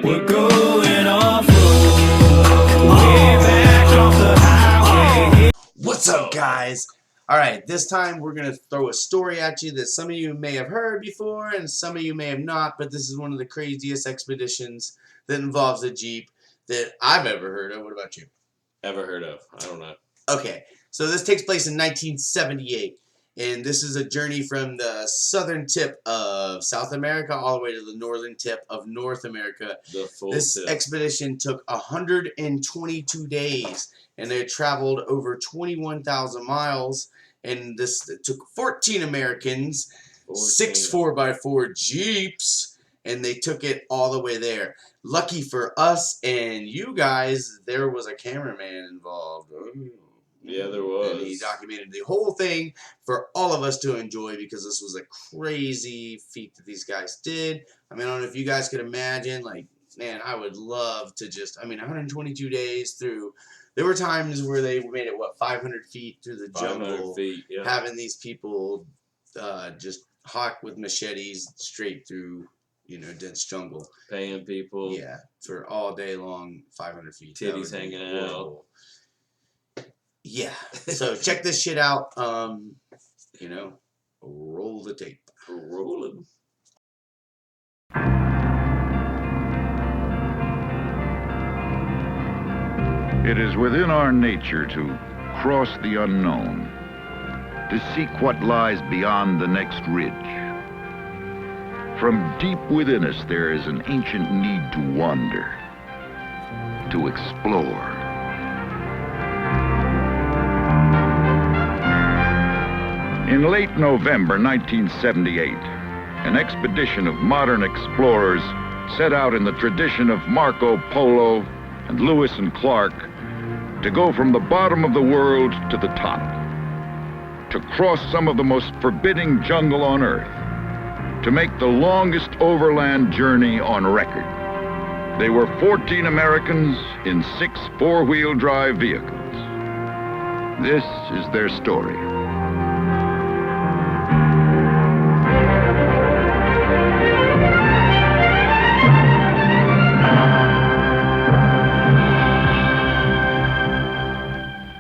We're going off-road, way back off the highway. What's up, guys? Alright, this time we're going to throw a story at you that some of you may have heard before and some of you may have not, but this is one of the craziest expeditions that involves a Jeep that I've ever heard of. What about you? Ever heard of? I don't know. Okay, so this takes place in 1978, and this is a journey from the southern tip of South America all the way to the northern tip of North America. The full This tip. expedition took 122 days, and they traveled over 21,000 miles, and this took 14 Americans, 6 4x4 Jeeps, and they took it all the way there. Lucky for us and you guys, there was a cameraman involved. Yeah, there was. And he documented the whole thing for all of us to enjoy because this was a crazy feat that these guys did. I mean, I don't know if you guys could imagine, like, man, I would love to just, 122 days through. There were times where they made it, 500 feet through the jungle, yeah. having these people just hawk with machetes straight through, dense jungle. Paying people. Yeah, for all day long, 500 feet. Titties hanging out. Yeah, so check this shit out. Roll the tape. Rolling. It is within our nature to cross the unknown, to seek what lies beyond the next ridge. From deep within us, there is an ancient need to wander, to explore. In late November 1978, an expedition of modern explorers set out in the tradition of Marco Polo and Lewis and Clark to go from the bottom of the world to the top, to cross some of the most forbidding jungle on Earth, to make the longest overland journey on record. They were 14 Americans in 6 four-wheel drive vehicles. This is their story.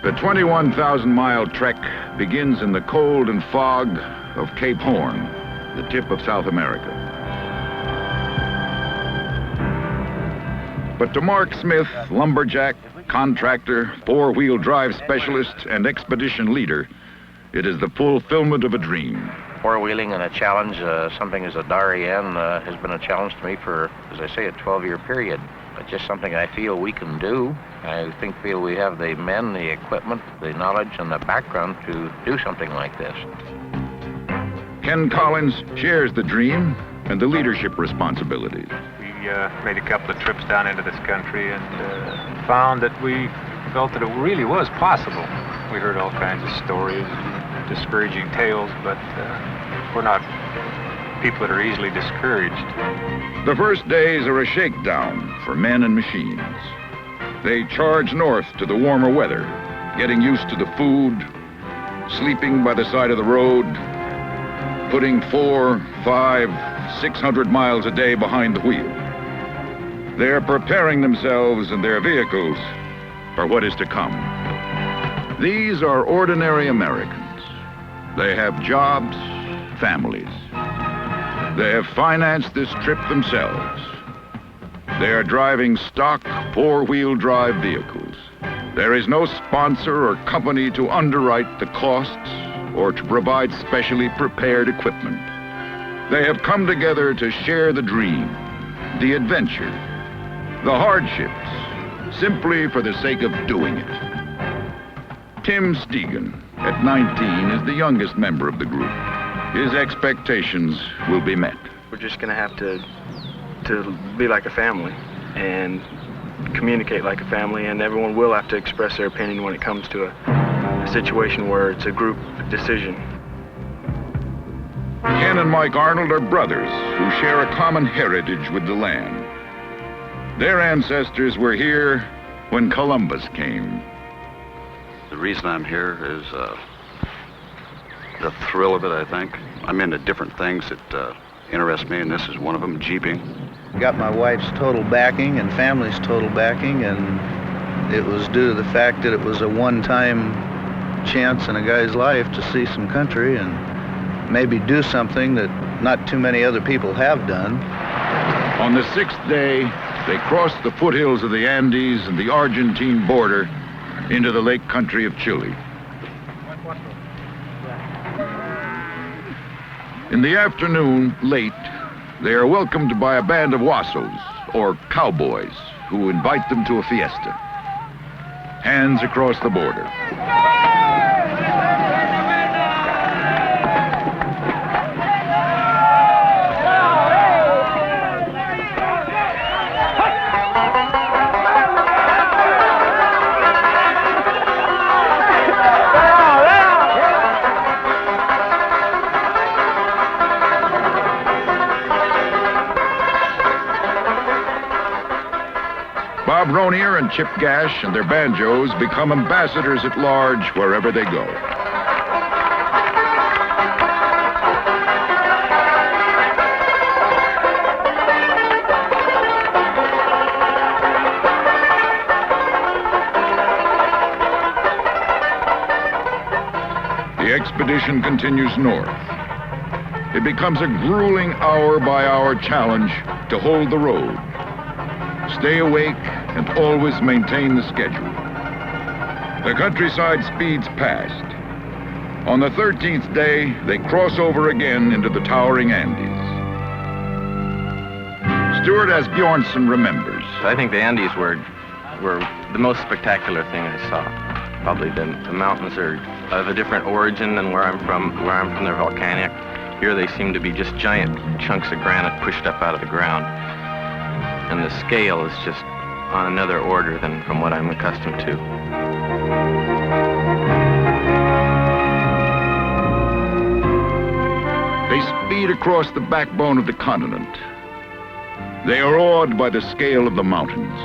The 21,000-mile trek begins in the cold and fog of Cape Horn, the tip of South America. But to Mark Smith, lumberjack, contractor, four-wheel drive specialist, and expedition leader, it is the fulfillment of a dream. Four-wheeling and a challenge, something as a Darien has been a challenge to me for, as I say, a 12-year period. But just something I feel we can do. I feel we have the men, the equipment, the knowledge, and the background to do something like this. Ken Collins shares the dream and the leadership responsibilities. We made a couple of trips down into this country and found that we felt that it really was possible. We heard all kinds of stories, discouraging tales, but we're not people that are easily discouraged. The first days are a shakedown for men and machines. They charge north to the warmer weather, getting used to the food, sleeping by the side of the road, putting 400, 500, 600 miles a day behind the wheel. They're preparing themselves and their vehicles for what is to come. These are ordinary Americans. They have jobs, families. They have financed this trip themselves. They are driving stock four-wheel drive vehicles. There is no sponsor or company to underwrite the costs or to provide specially prepared equipment. They have come together to share the dream, the adventure, the hardships, simply for the sake of doing it. Tim Stegan, at 19, is the youngest member of the group. His expectations will be met. We're just going to have to be like a family and communicate like a family, and everyone will have to express their opinion when it comes to a situation where it's a group decision. Ken and Mike Arnold are brothers who share a common heritage with the land. Their ancestors were here when Columbus came. The reason I'm here is the thrill of it, I think. I'm into different things that interest me, and this is one of them, jeeping. got my wife's total backing and family's total backing, and it was due to the fact that it was a one-time chance in a guy's life to see some country and maybe do something that not too many other people have done. On the 6th day, they crossed the foothills of the Andes and the Argentine border into the lake country of Chile. In the afternoon, late, they are welcomed by a band of huasos, or cowboys, who invite them to a fiesta. Hands across the border. Bob Ronier and Chip Gash and their banjos become ambassadors at large wherever they go. The expedition continues north. It becomes a grueling hour-by-hour challenge to hold the road, stay awake, and always maintain the schedule. The countryside speeds past. On the 13th day, they cross over again into the towering Andes. Stuart S. Bjornson remembers. I think the Andes were the most spectacular thing I saw. Probably the mountains are of a different origin than where I'm from. Where I'm from, they're volcanic. Here they seem to be just giant chunks of granite pushed up out of the ground. And the scale is just on another order than from what I'm accustomed to. They speed across the backbone of the continent. They are awed by the scale of the mountains.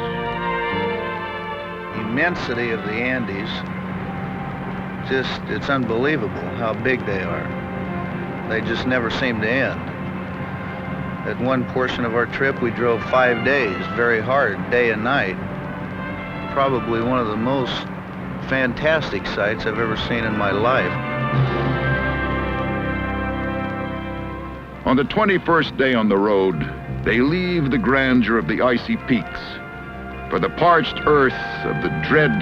The immensity of the Andes, it's unbelievable how big they are. They just never seem to end. At one portion of our trip, we drove 5 days, very hard, day and night. Probably one of the most fantastic sights I've ever seen in my life. On the 21st day on the road, they leave the grandeur of the icy peaks for the parched earth of the dread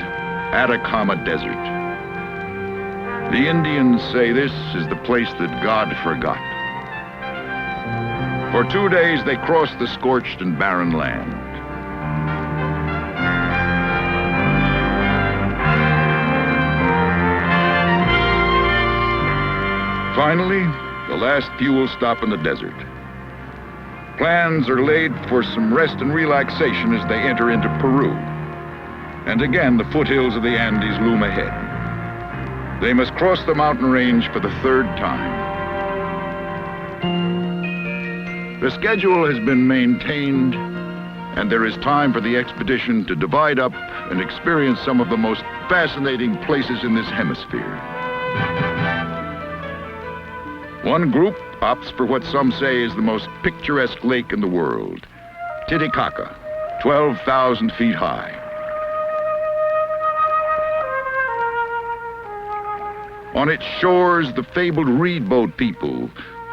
Atacama Desert. The Indians say this is the place that God forgot. For 2 days, they crossed the scorched and barren land. Finally, the last fuel stop in the desert. Plans are laid for some rest and relaxation as they enter into Peru. And again, the foothills of the Andes loom ahead. They must cross the mountain range for the 3rd time. The schedule has been maintained, and there is time for the expedition to divide up and experience some of the most fascinating places in this hemisphere. One group opts for what some say is the most picturesque lake in the world, Titicaca, 12,000 feet high. On its shores, the fabled reed boat people,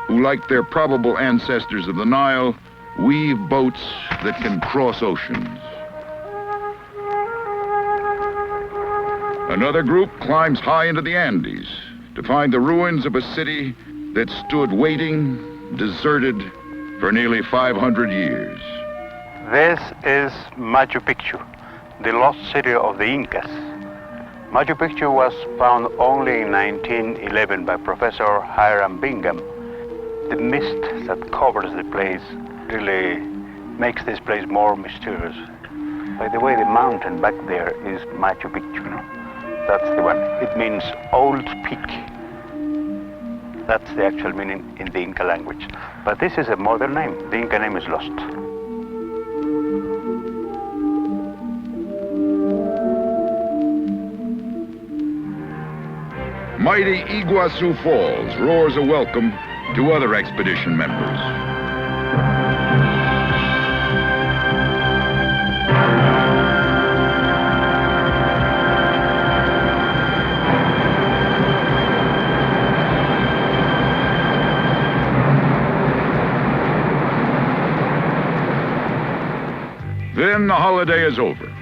who, like their probable ancestors of the Nile, weave boats that can cross oceans. Another group climbs high into the Andes to find the ruins of a city that stood waiting, deserted, for nearly 500 years. This is Machu Picchu, the lost city of the Incas. Machu Picchu was found only in 1911 by Professor Hiram Bingham. The mist that covers the place really makes this place more mysterious. By the way, the mountain back there is Machu Picchu, no? That's the one. It means old peak. That's the actual meaning in the Inca language. But this is a modern name. The Inca name is lost. Mighty Iguazu Falls roars a welcome to other expedition members. Then the holiday is over.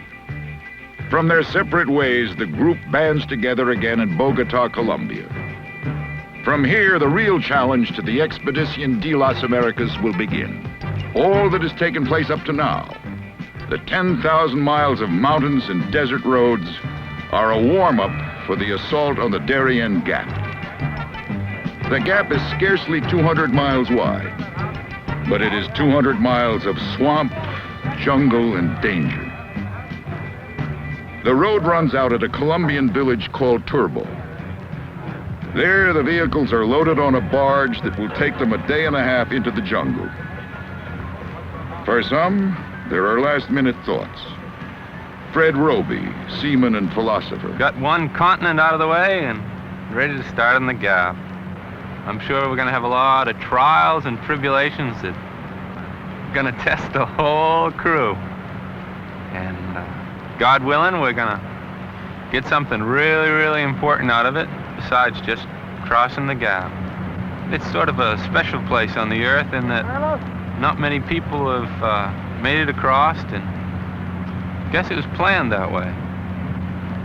From their separate ways, the group bands together again in Bogota, Colombia. From here, the real challenge to the Expedición de las Americas will begin. All that has taken place up to now, the 10,000 miles of mountains and desert roads, are a warm-up for the assault on the Darien Gap. The gap is scarcely 200 miles wide, but it is 200 miles of swamp, jungle, and danger. The road runs out at a Colombian village called Turbo. There, the vehicles are loaded on a barge that will take them a day and a half into the jungle. For some, there are last-minute thoughts. Fred Roby, seaman and philosopher. Got one continent out of the way and ready to start on the gap. I'm sure we're going to have a lot of trials and tribulations that are going to test the whole crew. And God willing, we're going to get something really, really important out of it besides just crossing the gap. It's sort of a special place on the earth in that not many people have made it across, and I guess it was planned that way.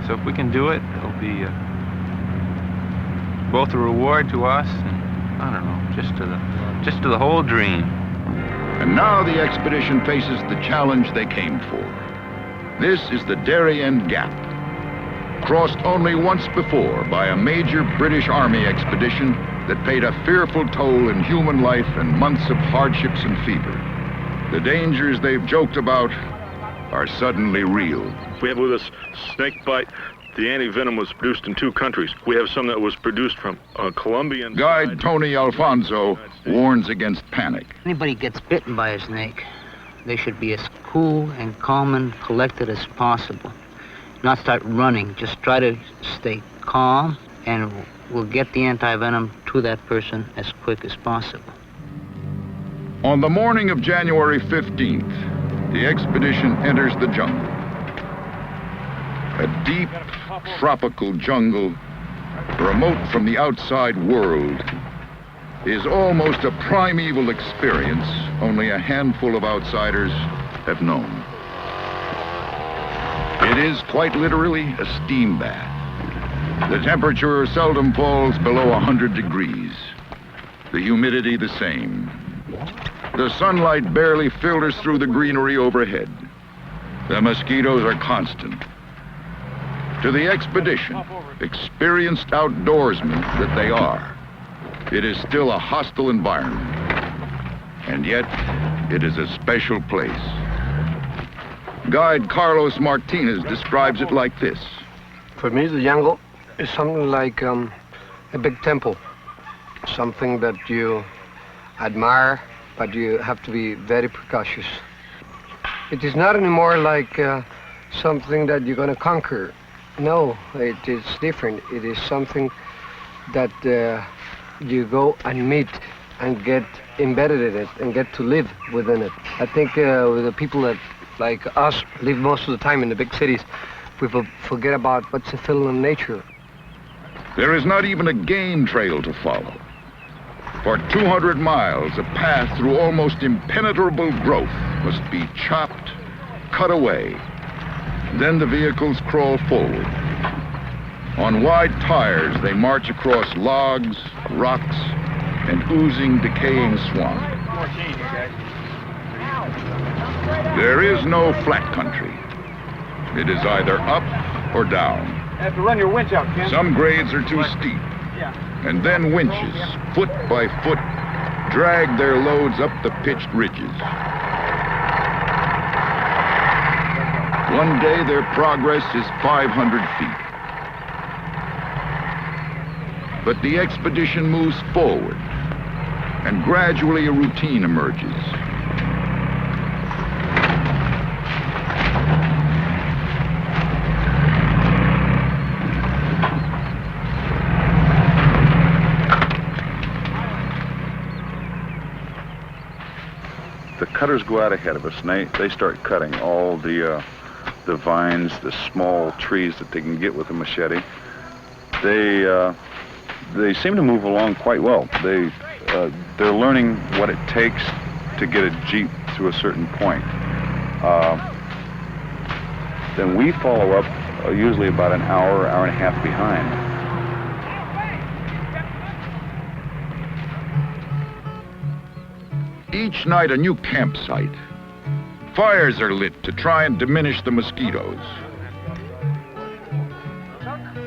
So if we can do it, it'll be both a reward to us and, I don't know, just to the whole dream. And now the expedition faces the challenge they came for. This is the Darien Gap, crossed only once before by a major British Army expedition that paid a fearful toll in human life and months of hardships and fever. The dangers they've joked about are suddenly real. We have with us snake bite. The anti-venom was produced in 2 countries. We have some that was produced from Colombia. Guide Tony Alfonso warns against panic. Anybody gets bitten by a snake, they should be as cool and calm and collected as possible. Not start running, just try to stay calm, and we'll get the anti-venom to that person as quick as possible. On the morning of January 15th, the expedition enters the jungle. A deep, tropical jungle, remote from the outside world, is almost a primeval experience only a handful of outsiders have known. It is quite literally a steam bath. The temperature seldom falls below 100 degrees. The humidity the same. The sunlight barely filters through the greenery overhead. The mosquitoes are constant. To the expedition, experienced outdoorsmen that they are, it is still a hostile environment. And yet, it is a special place. Guide Carlos Martinez describes it like this. For me, the jungle is something like a big temple. Something that you admire, but you have to be very precautious. It is not anymore like something that you're going to conquer. No, it is different. It is something that you go and meet and get embedded in it and get to live within it. I think with the people that, like us, live most of the time in the big cities, we forget about what's the feeling of nature. There is not even a game trail to follow. For 200 miles, a path through almost impenetrable growth must be chopped, cut away. Then the vehicles crawl forward. On wide tires, they march across logs, rocks, and oozing, decaying swamp. There is no flat country. It is either up or down. You have to run your winch out, Ken. Some grades are too steep. And then winches, foot by foot, drag their loads up the pitched ridges. One day their progress is 500 feet. But the expedition moves forward, and gradually a routine emerges. The cutters go out ahead of us, and they start cutting all the vines, the small trees that they can get with a machete. They seem to move along quite well. They're learning what it takes to get a Jeep to a certain point. then we follow up usually about an hour, hour and a half behind. Each night a new campsite. Fires are lit to try and diminish the mosquitoes.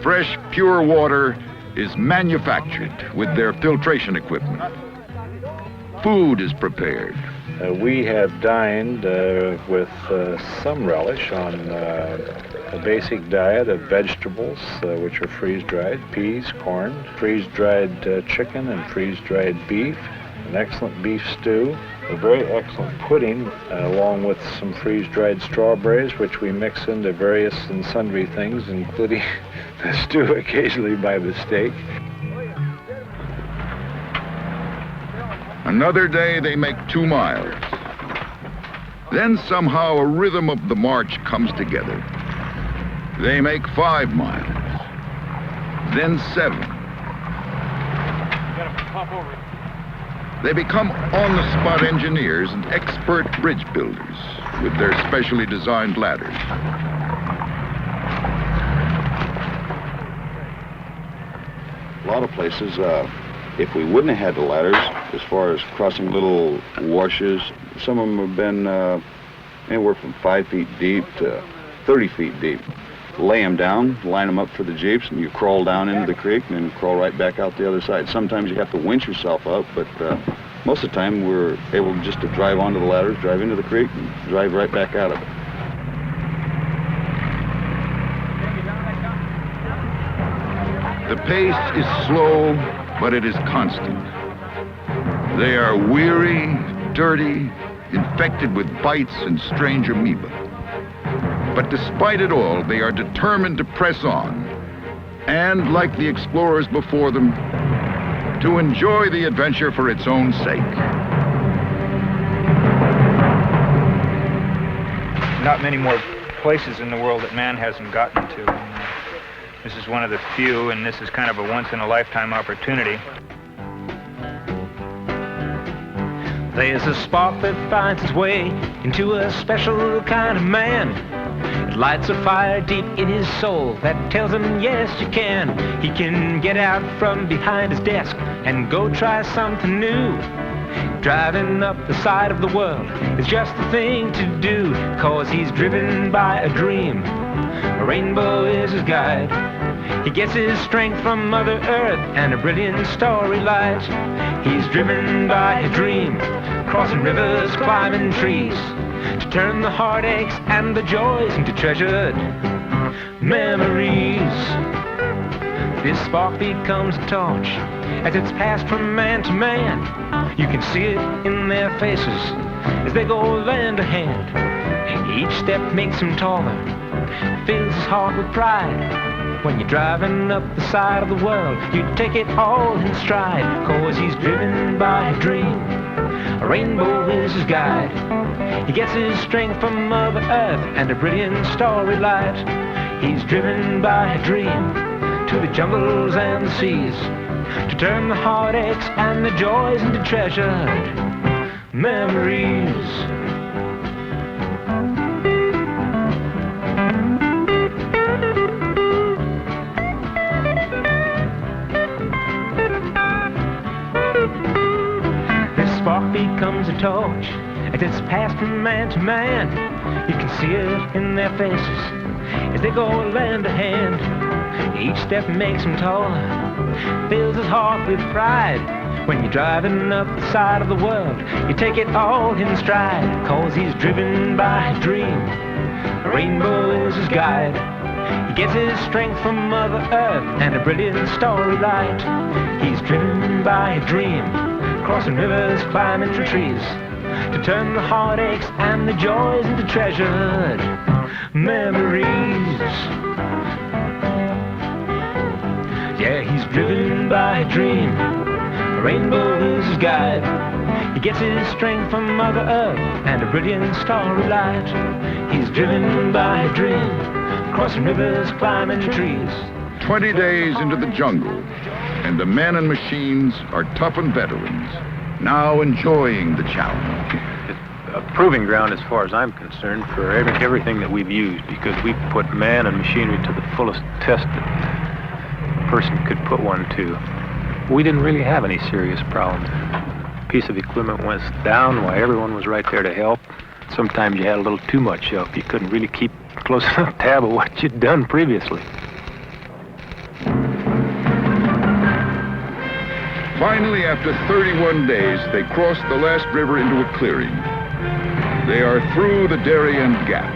Fresh, pure water is manufactured with their filtration equipment. Food is prepared. We have dined with some relish on a basic diet of vegetables, which are freeze-dried, peas, corn, freeze-dried chicken and freeze-dried beef, an excellent beef stew, a very excellent pudding, along with some freeze-dried strawberries, which we mix into various and sundry things, including the stew occasionally by mistake. Another day they make 2 miles. Then somehow a rhythm of the march comes together. They make 5 miles, then 7. They become on-the-spot engineers and expert bridge builders with their specially designed ladders. A lot of places, if we wouldn't have had the ladders, as far as crossing little washes, some of them have been anywhere from 5 feet deep to 30 feet deep. Lay them down, line them up for the Jeeps, and you crawl down into the creek and then crawl right back out the other side. Sometimes you have to winch yourself up, but most of the time we're able just to drive onto the ladders, drive into the creek, and drive right back out of it. The pace is slow, but it is constant. They are weary, dirty, infected with bites and strange amoeba. But despite it all, they are determined to press on, and, like the explorers before them, to enjoy the adventure for its own sake. Not many more places in the world that man hasn't gotten to. And, this is one of the few, and this is kind of a once-in-a-lifetime opportunity. There's a spark that finds its way into a special kind of man. It lights a fire deep in his soul that tells him, yes, you can. He can get out from behind his desk and go try something new. Driving up the side of the world is just the thing to do, 'cause he's driven by a dream. A rainbow is his guide. He gets his strength from Mother Earth and a brilliant starry light. He's driven by a dream, crossing rivers, climbing trees, to turn the heartaches and the joys into treasured memories. This spark becomes a torch as it's passed from man to man. You can see it in their faces as they go land to hand. Each step makes him taller, fills his heart with pride. When you're driving up the side of the world, you take it all in stride, 'cause he's driven by a dream. A rainbow is his guide. He gets his strength from Mother Earth and a brilliant starry light. He's driven by a dream to the jungles and the seas, to turn the heartaches and the joys into treasured memories. Spark becomes a torch as it's passed from man to man. You can see it in their faces as they go land to hand. Each step makes him taller, fills his heart with pride. When you're driving up the side of the world, you take it all in stride, 'cause he's driven by a dream. A rainbow is his guide. He gets his strength from Mother Earth and a brilliant starry light. He's driven by a dream, crossing rivers, climbing trees, to turn the heartaches and the joys into treasured memories. Yeah, he's driven by a dream. A rainbow is his guide. He gets his strength from Mother Earth and a brilliant starry light. He's driven by a dream, crossing rivers, climbing trees. 20 days into the jungle, and the men and machines are toughened veterans, now enjoying the challenge. a proving ground as far as I'm concerned for everything that we've used, because we put man and machinery to the fullest test that a person could put one to. We didn't really have any serious problems. A piece of equipment went down while everyone was right there to help. Sometimes you had a little too much help. You couldn't really keep close enough tab of what you'd done previously. Finally, after 31 days, they crossed the last river into a clearing. They are through the Darien Gap.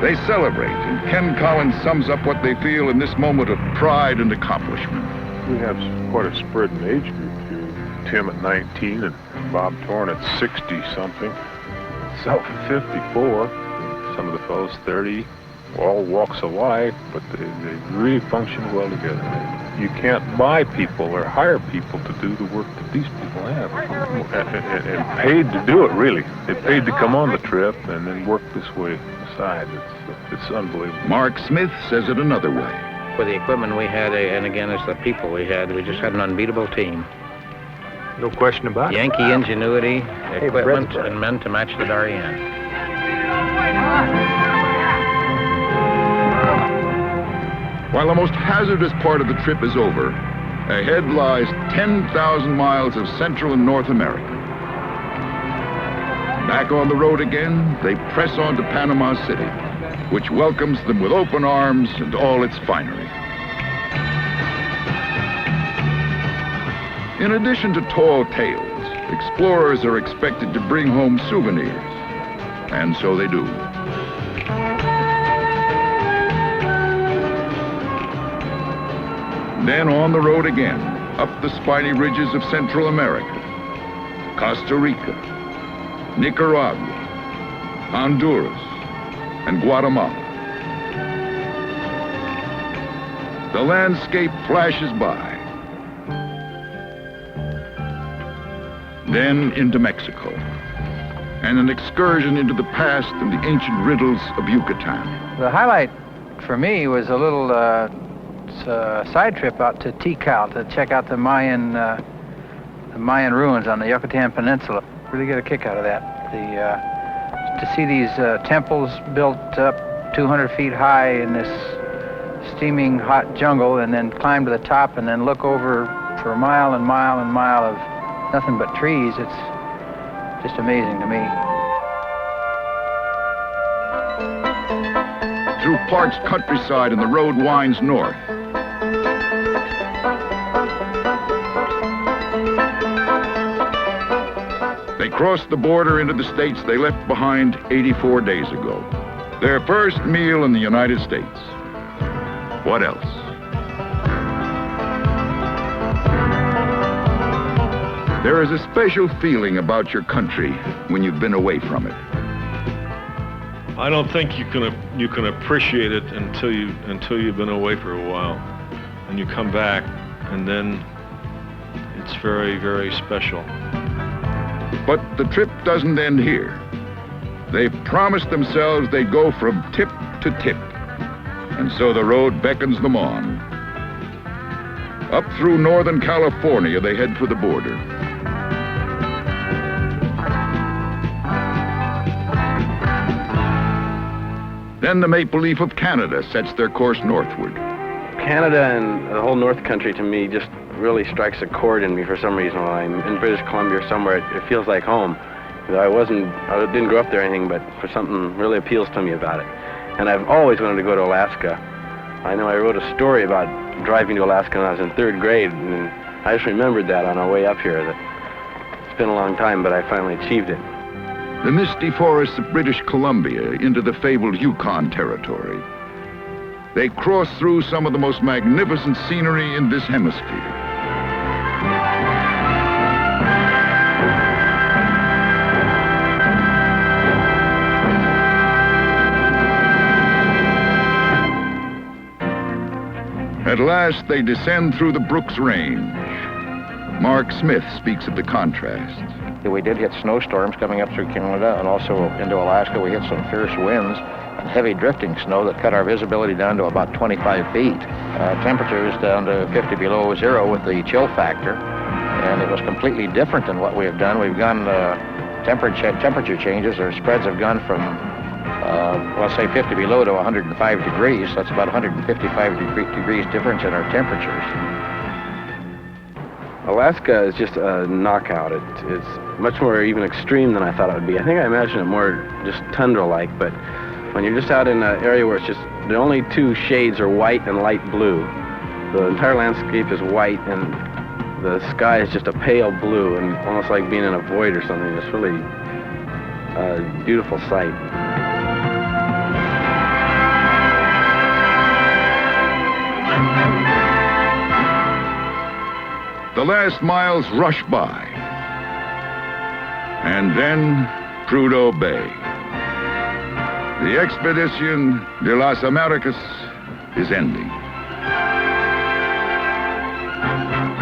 They celebrate, and Ken Collins sums up what they feel in this moment of pride and accomplishment. We have quite a spread in age group here. Tim at 19 and Bob Torn at 60-something. Self at 54. Some of the fellows 30. All walks of life, but they really function well together. You can't buy people or hire people to do the work that these people have. And paid to do it, really. They paid to come on the trip and then work this way aside. It's unbelievable. Mark Smith says it another way. With the equipment we had, and again, it's the people we just had an unbeatable team. No question about it. Yankee ingenuity, equipment, and men to match the Darien. While the most hazardous part of the trip is over, ahead lies 10,000 miles of Central and North America. Back on the road again, they press on to Panama City, which welcomes them with open arms and all its finery. In addition to tall tales, explorers are expected to bring home souvenirs, and so they do. Then on the road again, up the spiny ridges of Central America, Costa Rica, Nicaragua, Honduras, and Guatemala. The landscape flashes by. Then into Mexico, and an excursion into the past and the ancient riddles of Yucatan. The highlight for me was a little side trip out to Tikal to check out the Mayan ruins on the Yucatan Peninsula. Really get a kick out of that. To see these temples built up 200 feet high in this steaming hot jungle, and then climb to the top and then look over for a mile and mile and mile of nothing but trees. It's just amazing to me. Through parched countryside, and the road winds north. They cross the border into the states they left behind 84 days ago. Their first meal in the United States. What else? There is a special feeling about your country when you've been away from it. I don't think you can appreciate it until you've been away for a while, and you come back, and then it's very, very special. But the trip doesn't end here. They've promised themselves they'd go from tip to tip, and so the road beckons them on. Up through Northern California, they head for the border. Then the maple leaf of Canada sets their course northward. Canada and the whole North Country, to me, just really strikes a chord in me for some reason. When I'm in British Columbia or somewhere, it feels like home. I didn't grow up there or anything, but for something really appeals to me about it. And I've always wanted to go to Alaska. I know I wrote a story about driving to Alaska when I was in 3rd grade, and I just remembered that on our way up here. That it's been a long time, but I finally achieved it. The misty forests of British Columbia into the fabled Yukon Territory. They cross through some of the most magnificent scenery in this hemisphere. At last, they descend through the Brooks Range. Mark Smith speaks of the contrast. We did hit snowstorms coming up through Canada, and also into Alaska. We hit some fierce winds and heavy drifting snow that cut our visibility down to about 25 feet. Temperatures down to 50 below zero with the chill factor, and it was completely different than what we have done. We've gone temperature changes or spreads have gone from, well, say 50 below to 105 degrees. That's about 155 degrees difference in our temperatures. Alaska is just a knockout. It's much more even extreme than I thought it would be. I think I imagined it more just tundra-like, but when you're just out in an area where it's just, the only two shades are white and light blue. The entire landscape is white and the sky is just a pale blue and almost like being in a void or something. It's really a beautiful sight. The last miles rush by. And then Prudhoe Bay. The Expedition de las Americas is ending.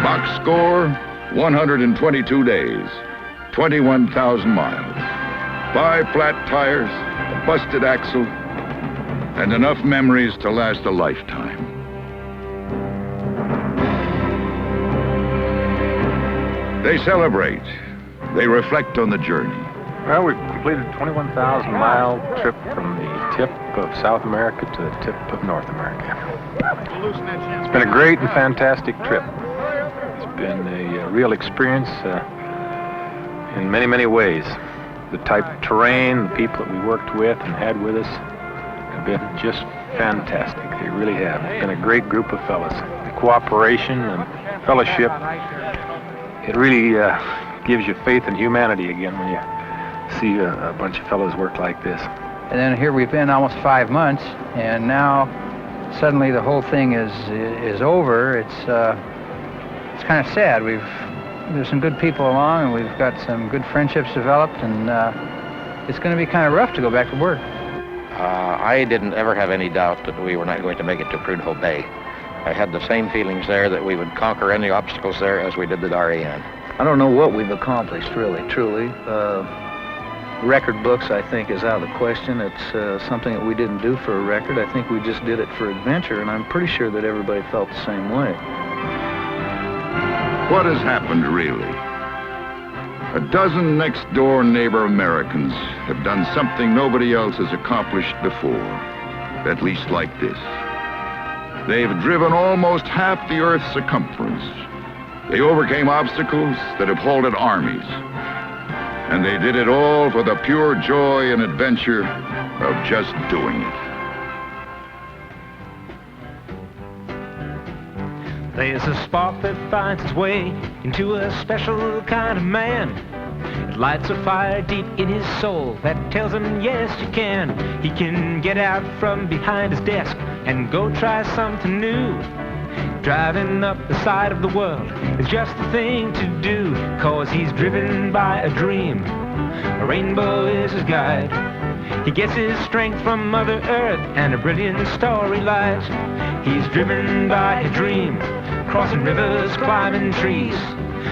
Box score, 122 days, 21,000 miles, 5 flat tires, a busted axle, and enough memories to last a lifetime. They celebrate. They reflect on the journey. Well, we've completed a 21,000-mile trip from the tip of South America to the tip of North America. It's been a great and fantastic trip. It's been a real experience in many, many ways. The type of terrain, the people that we worked with and had with us have been just fantastic. They really have. It's been a great group of fellas. The cooperation and fellowship, it really gives you faith in humanity again when you see a bunch of fellows work like this. And then here we've been almost 5 months, and now suddenly the whole thing is over. It's kind of sad. There's some good people along, and we've got some good friendships developed, and it's going to be kind of rough to go back to work. I didn't ever have any doubt that we were not going to make it to Prudhoe Bay. I had the same feelings there that we would conquer any obstacles there as we did the Darien. I don't know what we've accomplished, really, truly. Record books, I think, is out of the question. It's something that we didn't do for a record. I think we just did it for adventure, and I'm pretty sure that everybody felt the same way. What has happened, really? A dozen next-door neighbor Americans have done something nobody else has accomplished before, at least like this. They've driven almost half the Earth's circumference. They overcame obstacles that have halted armies. And they did it all for the pure joy and adventure of just doing it. There's a spark that finds its way into a special kind of man. It lights a fire deep in his soul that tells him, yes, you can. He can get out from behind his desk and go try something new. Driving up the side of the world is just the thing to do, 'cause he's driven by a dream. A rainbow is his guide. He gets his strength from Mother Earth and a brilliant starry light. He's driven by a dream, crossing rivers, climbing trees,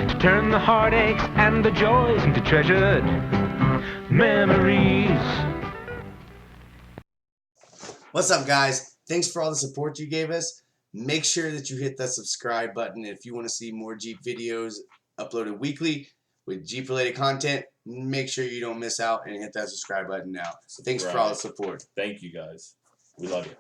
to turn the heartaches and the joys into treasured memories. What's up, guys? Thanks for all the support you gave us. Make sure that you hit that subscribe button if you want to see more Jeep videos uploaded weekly with Jeep related content. Make sure you don't miss out and hit that subscribe button now. Thanks for all the support. Thank you, guys. We love you.